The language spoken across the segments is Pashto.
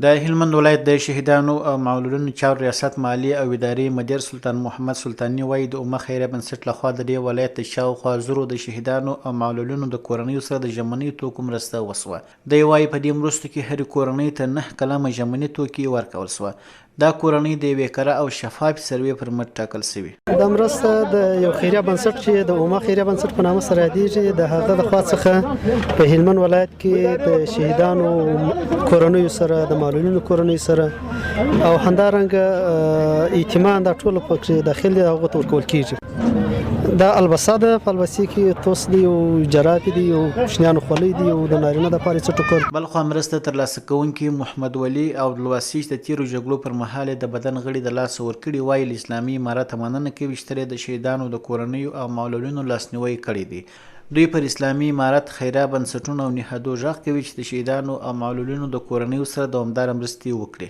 د هلمند ولایت د شهیدانو او معلولینو چارو ریاست مالی او ادارې مدیر سلطان محمد سلطاني وایي د امه خیریه بنسټ لخوا د دې ولایت د شاوخوا زرو د شهیدانو او معلولینو د کورنیو سره د ژمنیو توکو مرسته وسوه. دی وایي په دې مرستو کې هرې کورنۍ ته 9 کلمه ژمني توکي ورکول سوه. دا کورنۍ د یوې کره او شفافې سروې پر مټ ټاکل سوي. دا مرسته د یو خیریه بنسټ چې د امه خیریه بنسټ په نامه سره یادیږي د هغه د خوا څخه په هلمند ولایت کې د شهیدانو کورنیو سره د معلولینو کورنیو سره او همدارنګه ایتمان دا ټول پکې داخل دي هغه ته ورکول کیږي. دا البسه ده په البسې کې توس دی او جرابې دي او کوچنیانو خولۍ دي او د نارینه د پاره څه ټوکر. بل خوا مرسته ترلاسه کوونکي محمد ولی او عبدالواسیج د تیرو جګړو پر مهال د بدن غړي د لاسه ورکړي وایي له اسلامي امارت مننه کوي چې ترې د شهیدانو د کورنیو او معلولینو لاسنیوی کړی دی. دوی پر اسلامي امارت خیریه بنسټونو او نهادو غږ کوي چې د شهیدانو او معلولینو د کورنیو سره دوامداره مرستې وکړي.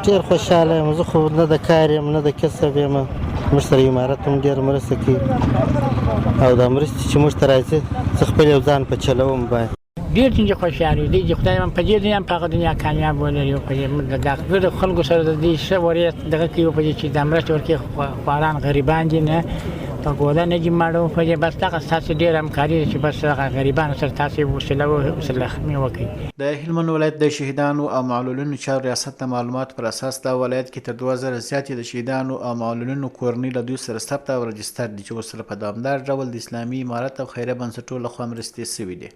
ډېر خوشحاله یم، زه خو نه د کار یم نه د کسب یم، موږ سره امارت هم ډېره مرسته کوي او دا مرستې چې موږ ته راځي زه خپل یو ځان په چلوم باید ډېر څنګه خوشحاله دي چې خدای هم په دې دنیا هم په هغه دنیا کامیاب ولري او په دې د خلکو سره د دې ښه وړې دغه کوي په دې چې د مرستې ورکوي خواران غریبان دي نه په ګوله نه دي ماړه په دې بس دغه ستاسې ډېره همکاري ده چې بس هغه غریبانو سره تاسې وصله ختمې وکړئ. د هلمند ولایت د شهیدانو او معلولینو چارو ریاست د معلوماتو پر اساس دا ولایت کې تر 2000 زیاتې د شهیدانو او معلولینو کورنۍ له دوی سره ثبت او رجستر دي چې ورسره په دوامدار ډول د اسلامي امارت او خیریه بنسټونو لخوا مرستې سوي دي.